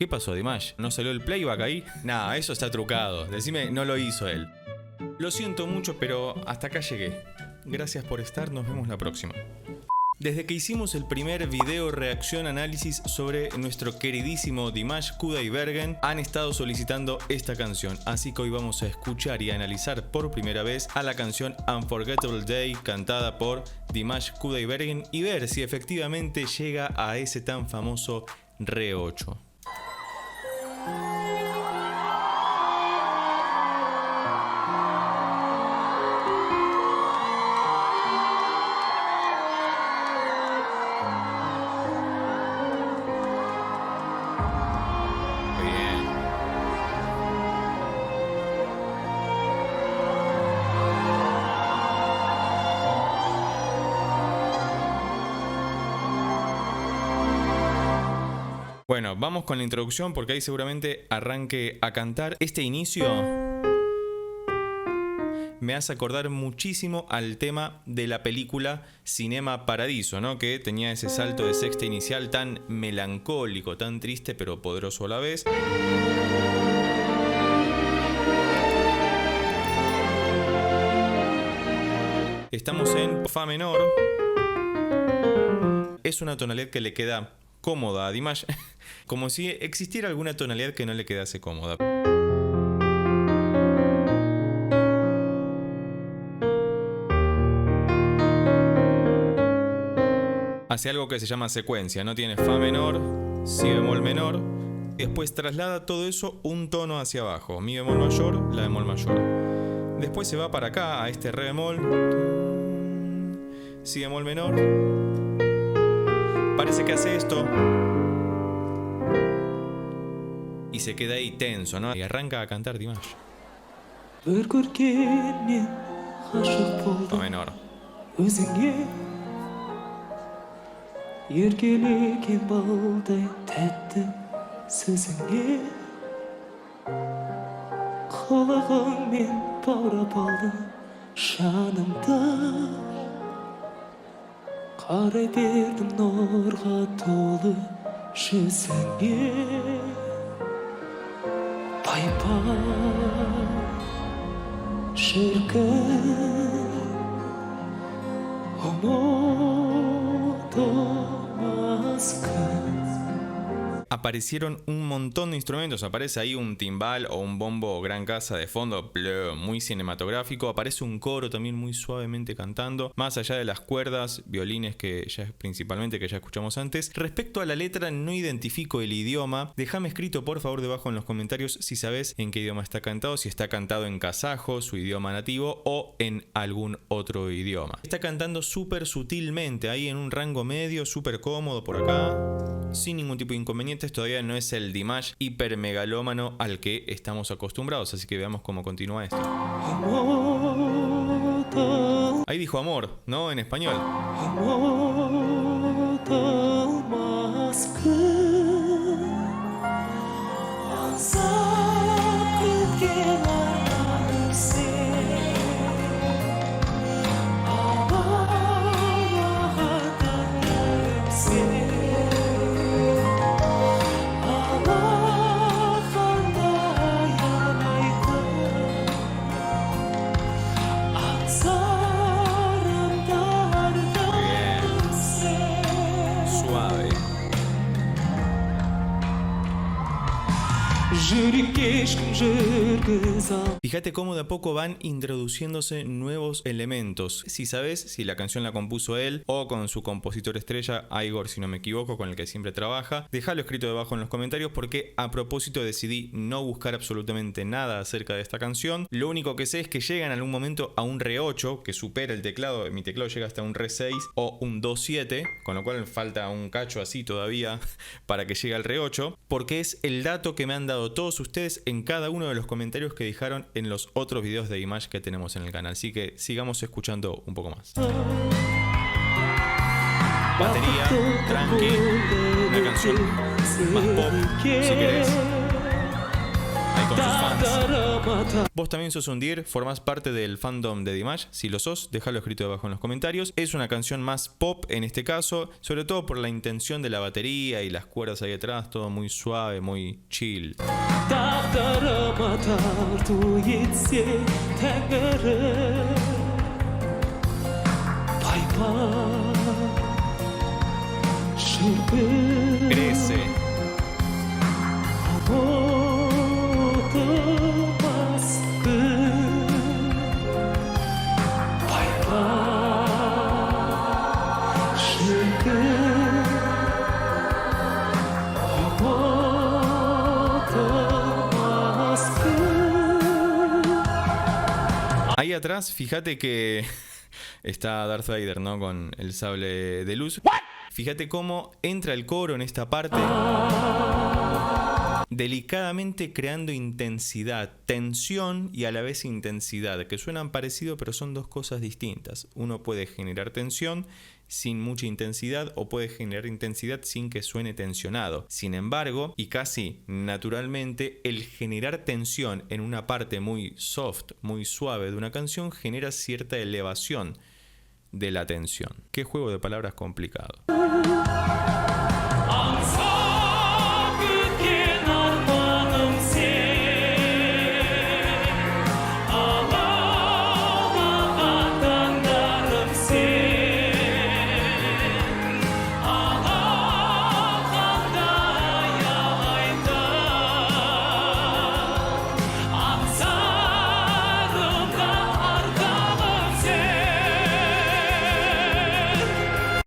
¿Qué pasó, Dimash? ¿No salió el playback ahí? Nah, eso está trucado. Decime, no lo hizo él. Lo siento mucho, pero hasta acá llegué. Gracias por estar, nos vemos la próxima. Desde que hicimos el primer video reacción análisis sobre nuestro queridísimo Dimash Kudaibergen, han estado solicitando esta canción, así que hoy vamos a escuchar y analizar por primera vez a la canción Unforgettable Day cantada por Dimash Kudaibergen y ver si efectivamente llega a ese tan famoso Re 8. Bueno, vamos con la introducción porque ahí seguramente arranque a cantar. Este inicio me hace acordar muchísimo al tema de la película Cinema Paradiso, ¿no? Que tenía ese salto de sexta inicial tan melancólico, tan triste pero poderoso a la vez. Estamos en Fa menor. Es una tonalidad que le queda cómoda a Dimash, como si existiera alguna tonalidad que no le quedase cómoda. Hace algo que se llama secuencia, ¿no? Tiene Fa menor, Si bemol menor, y después traslada todo eso un tono hacia abajo, Mi bemol mayor, La bemol mayor. Después se va para acá, a este Re bemol, Si bemol menor. Parece que hace esto y se queda ahí tenso, ¿no? Y arranca a cantar Dimash. Fa menor. Қарай бердім нұрға толы жүзіңе Пай-пай шіркін ұмытылмас күн. Aparecieron un montón de instrumentos, aparece ahí un timbal o un bombo gran casa de fondo, muy cinematográfico, aparece un coro también muy suavemente cantando, más allá de las cuerdas, violines que ya principalmente que ya escuchamos antes. Respecto a la letra no identifico el idioma, déjame escrito por favor debajo en los comentarios si sabes en qué idioma está cantado, si está cantado en kazajo, su idioma nativo, o en algún otro idioma. Está cantando súper sutilmente, ahí en un rango medio, súper cómodo por acá, sin ningún tipo de inconvenientes. Todavía no es el Dimash hipermegalómano al que estamos acostumbrados, así que veamos cómo continúa esto. Ahí dijo amor, ¿no? En español. Fíjate cómo de a poco van introduciéndose nuevos elementos. Si sabes si la canción la compuso él o con su compositor estrella, Igor, si no me equivoco, con el que siempre trabaja, déjalo escrito debajo en los comentarios porque a propósito decidí no buscar absolutamente nada acerca de esta canción. Lo único que sé es que llega en algún momento a un Re 8 que supera el teclado. Mi teclado llega hasta un Re 6 o un Do 7, con lo cual falta un cacho así todavía para que llegue al Re 8, porque es el dato que me han dado todos ustedes en cada uno de los comentarios que dejaron en los otros videos de Dimash que tenemos en el canal. Así que sigamos escuchando un poco más. Batería, tranqui, una canción más pop, si querés. Ahí con sus fans. Dağlarıma Vos también sos un Dear, formás parte del fandom de Dimash. Si lo sos, déjalo escrito debajo en los comentarios. Es una canción más pop en este caso, sobre todo por la intención de la batería y las cuerdas ahí atrás, todo muy suave, muy chill. Dağlarıma tartu yetse Tengere Pay pay Şırgın Crece. Ahí atrás, fíjate que está Darth Vader, ¿no? Con el sable de luz. Fíjate cómo entra el coro en esta parte, delicadamente creando intensidad, tensión y a la vez intensidad, que suenan parecido pero son dos cosas distintas. Uno puede generar tensión sin mucha intensidad o puede generar intensidad sin que suene tensionado. Sin embargo, y casi naturalmente, el generar tensión en una parte muy soft, muy suave de una canción genera cierta elevación de la tensión. Qué juego de palabras complicado.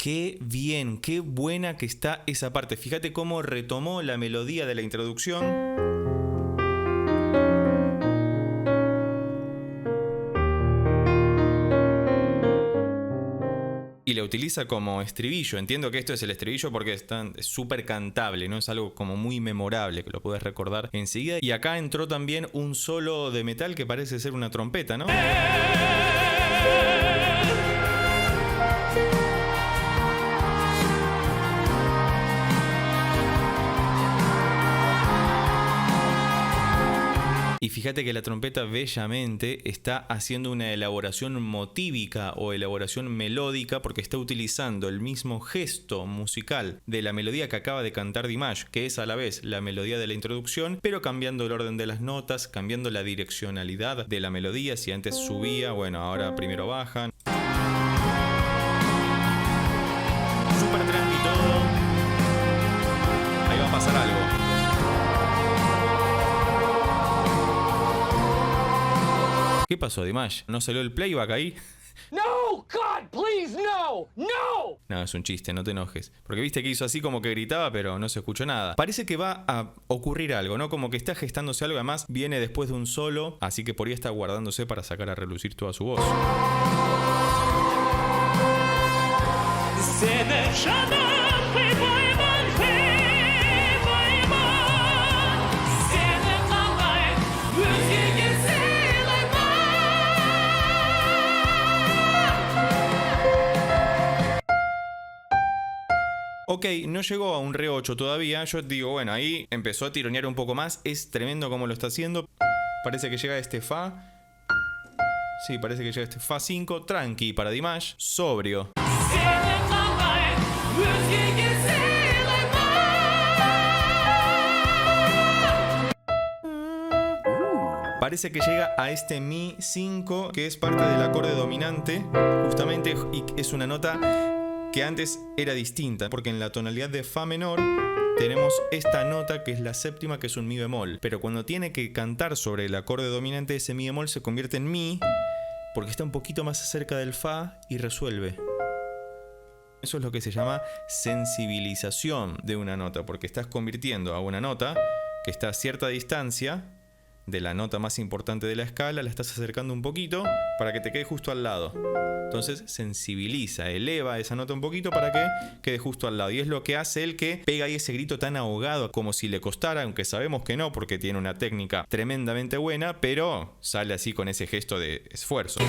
Qué bien, qué buena que está esa parte. Fíjate cómo retomó la melodía de la introducción. Y la utiliza como estribillo. Entiendo que esto es el estribillo porque es súper cantable, ¿no? Es algo como muy memorable que lo puedes recordar enseguida. Y acá entró también un solo de metal que parece ser una trompeta, ¿no? Y fíjate que la trompeta bellamente está haciendo una elaboración motívica o elaboración melódica porque está utilizando el mismo gesto musical de la melodía que acaba de cantar Dimash, que es a la vez la melodía de la introducción, pero cambiando el orden de las notas, cambiando la direccionalidad de la melodía. Si antes subía, bueno, ahora primero bajan. Súper tranqui todo. Ahí va a pasar algo. ¿Qué pasó, Dimash? ¿No salió el playback ahí? No, God, please, no, no. No, es un chiste, no te enojes. Porque viste que hizo así como que gritaba, pero no se escuchó nada. Parece que va a ocurrir algo, ¿no? Como que está gestándose algo. Además, viene después de un solo, así que por ahí está guardándose para sacar a relucir toda su voz. Ok, no llegó a un re 8 todavía. Yo digo, bueno, ahí empezó a tironear un poco más. Es tremendo cómo lo está haciendo. Parece que llega este Fa. Sí, parece que llega este Fa 5. Tranqui para Dimash. Sobrio. Parece que llega a este Mi 5, que es parte del acorde dominante, justamente, y es una nota que antes era distinta, porque en la tonalidad de Fa menor tenemos esta nota que es la séptima, que es un Mi bemol, pero cuando tiene que cantar sobre el acorde dominante, ese Mi bemol se convierte en Mi, porque está un poquito más cerca del Fa y resuelve. Eso es lo que se llama sensibilización de una nota, porque estás convirtiendo a una nota que está a cierta distancia de la nota más importante de la escala, la estás acercando un poquito para que te quede justo al lado. Entonces sensibiliza, eleva esa nota un poquito para que quede justo al lado. Y es lo que hace el que pega ahí ese grito tan ahogado, como si le costara, aunque sabemos que no, porque tiene una técnica tremendamente buena, pero sale así con ese gesto de esfuerzo.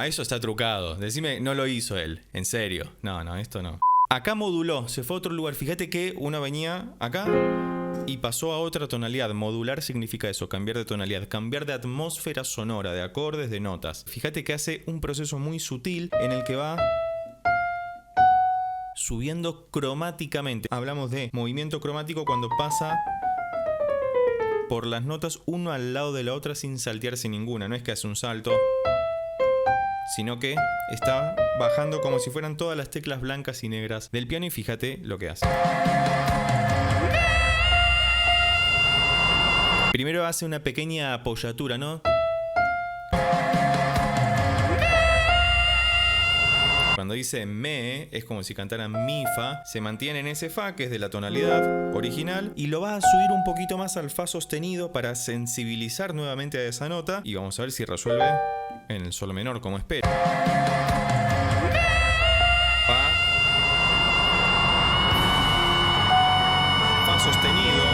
eso está trucado. Decime, no lo hizo él. En serio. No, esto no. Acá moduló, se fue a otro lugar. Fíjate que uno venía acá y pasó a otra tonalidad. Modular significa eso, cambiar de tonalidad, cambiar de atmósfera sonora, de acordes, de notas. Fíjate que hace un proceso muy sutil en el que va subiendo cromáticamente. Hablamos de movimiento cromático cuando pasa por las notas uno al lado de la otra sin saltearse ninguna. No es que hace un salto, sino que está bajando como si fueran todas las teclas blancas y negras del piano y fíjate lo que hace. Primero hace una pequeña apoyatura, ¿no? Cuando dice me, es como si cantara mi fa, se mantiene en ese fa, que es de la tonalidad original, y lo va a subir un poquito más al fa sostenido para sensibilizar nuevamente a esa nota, y vamos a ver si resuelve en el sol menor como espero. Fa. Fa sostenido.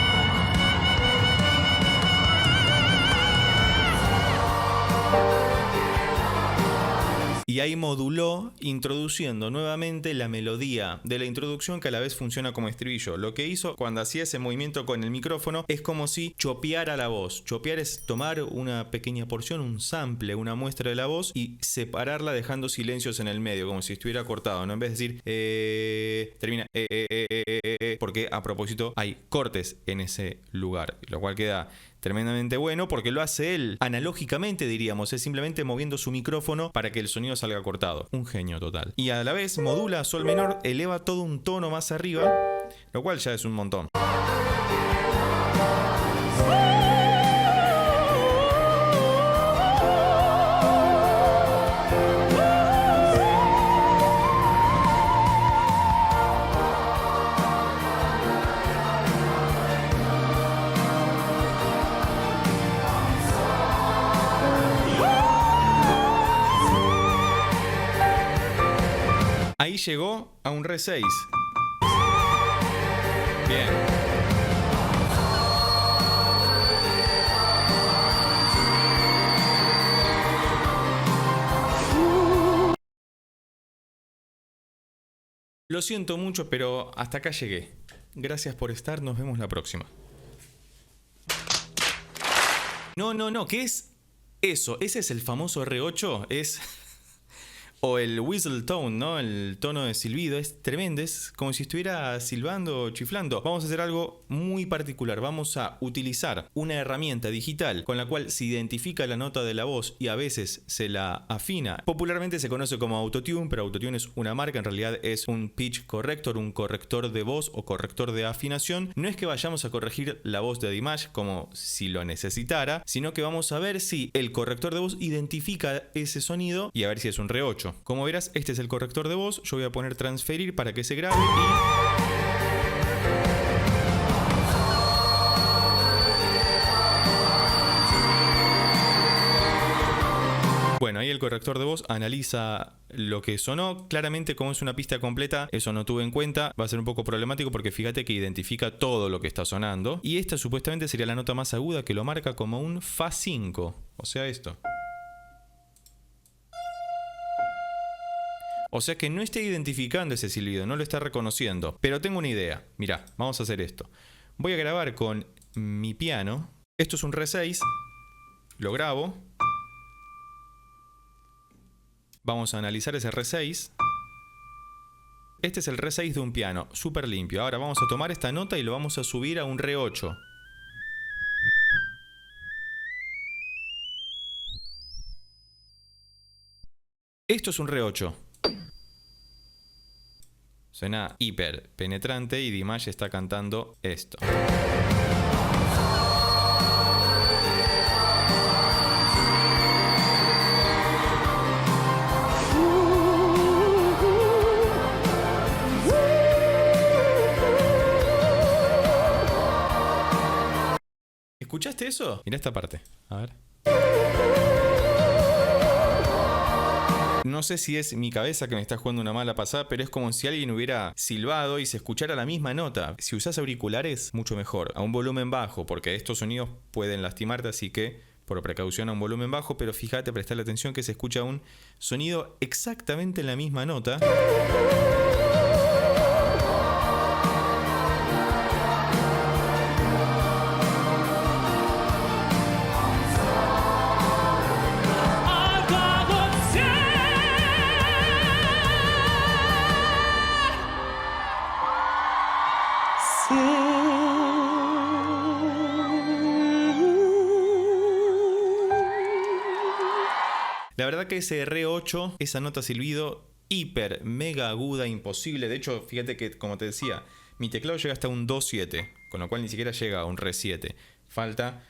Y ahí moduló introduciendo nuevamente la melodía de la introducción que a la vez funciona como estribillo. Lo que hizo cuando hacía ese movimiento con el micrófono es como si chopeara la voz. Chopear es tomar una pequeña porción, un sample, una muestra de la voz y separarla dejando silencios en el medio, como si estuviera cortado, ¿no? En vez de decir termina porque a propósito hay cortes en ese lugar, lo cual queda tremendamente bueno porque lo hace él analógicamente, diríamos, es simplemente moviendo su micrófono para que el sonido salga cortado. Un genio total. Y a la vez modula a sol menor, eleva todo un tono más arriba, lo cual ya es un montón. Ahí llegó a un re 6. Bien. Lo siento mucho, pero hasta acá llegué. Gracias por estar, nos vemos la próxima. No, ¿qué es eso? ¿Ese es el famoso R8? Es... O el whistle tone, ¿no? El tono de silbido. Es tremendo, es como si estuviera silbando o chiflando. Vamos a hacer algo muy particular. Vamos a utilizar una herramienta digital con la cual se identifica la nota de la voz y a veces se la afina. Popularmente se conoce como autotune, pero autotune es una marca, en realidad es un pitch corrector, un corrector de voz o corrector de afinación. No es que vayamos a corregir la voz de Dimash como si lo necesitara, sino que vamos a ver si el corrector de voz identifica ese sonido y a ver si es un R8. Como verás, este es el corrector de voz. Yo voy a poner transferir para que se grabe y... Bueno, ahí el corrector de voz analiza lo que sonó. Claramente, como es una pista completa, eso no tuve en cuenta. Va a ser un poco problemático porque fíjate que identifica todo lo que está sonando. Y esta supuestamente sería la nota más aguda que lo marca como un Fa 5. O sea, esto. O sea que no está identificando ese silbido, no lo está reconociendo. Pero tengo una idea. Mirá, vamos a hacer esto. Voy a grabar con mi piano. Esto es un Re 6. Lo grabo. Vamos a analizar ese Re 6. Este es el Re 6 de un piano, súper limpio. Ahora vamos a tomar esta nota y lo vamos a subir a un Re 8. Esto es un Re 8. Suena hiper penetrante y Dimash está cantando esto. ¿Escuchaste eso? Mirá esta parte. A ver. No sé si es mi cabeza que me está jugando una mala pasada, pero es como si alguien hubiera silbado y se escuchara la misma nota. Si usas auriculares, mucho mejor. A un volumen bajo, porque estos sonidos pueden lastimarte, así que por precaución a un volumen bajo, pero fíjate, prestale atención que se escucha un sonido exactamente en la misma nota. La verdad que ese Re8, esa nota silbido, hiper, mega aguda, imposible. De hecho, fíjate que, como te decía, mi teclado llega hasta un Do7, con lo cual ni siquiera llega a un Re7. Falta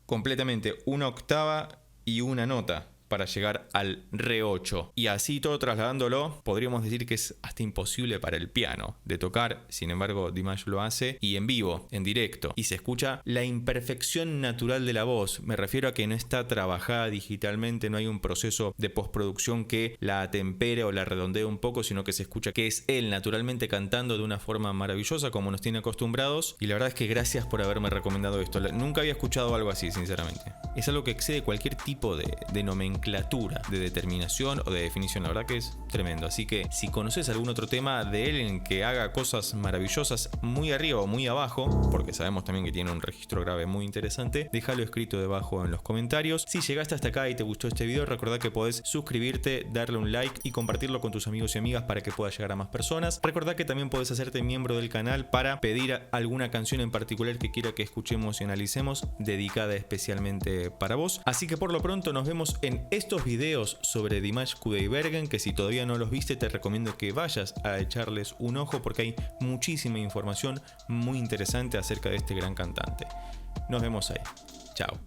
completamente una octava y una nota para llegar al Re8. Y así todo trasladándolo, podríamos decir que es hasta imposible para el piano de tocar. Sin embargo, Dimash lo hace y en vivo, en directo. Y se escucha la imperfección natural de la voz. Me refiero a que no está trabajada digitalmente, no hay un proceso de postproducción que la atempere o la redondee un poco, sino que se escucha que es él naturalmente cantando de una forma maravillosa como nos tiene acostumbrados. Y la verdad es que gracias por haberme recomendado esto. Nunca había escuchado algo así, sinceramente. Es algo que excede cualquier tipo de nomenclatura, de determinación o de definición. La verdad que es tremendo. Así que si conoces algún otro tema de él en que haga cosas maravillosas muy arriba o muy abajo, porque sabemos también que tiene un registro grave muy interesante, déjalo escrito debajo en los comentarios. Si llegaste hasta acá y te gustó este video, recordá que podés suscribirte, darle un like y compartirlo con tus amigos y amigas para que pueda llegar a más personas. Recordá que también podés hacerte miembro del canal para pedir alguna canción en particular que quiera que escuchemos y analicemos, dedicada especialmente para vos. Así que por lo pronto nos vemos en estos videos sobre Dimash Kudaibergen, que si todavía no los viste te recomiendo que vayas a echarles un ojo porque hay muchísima información muy interesante acerca de este gran cantante. Nos vemos ahí. Chao.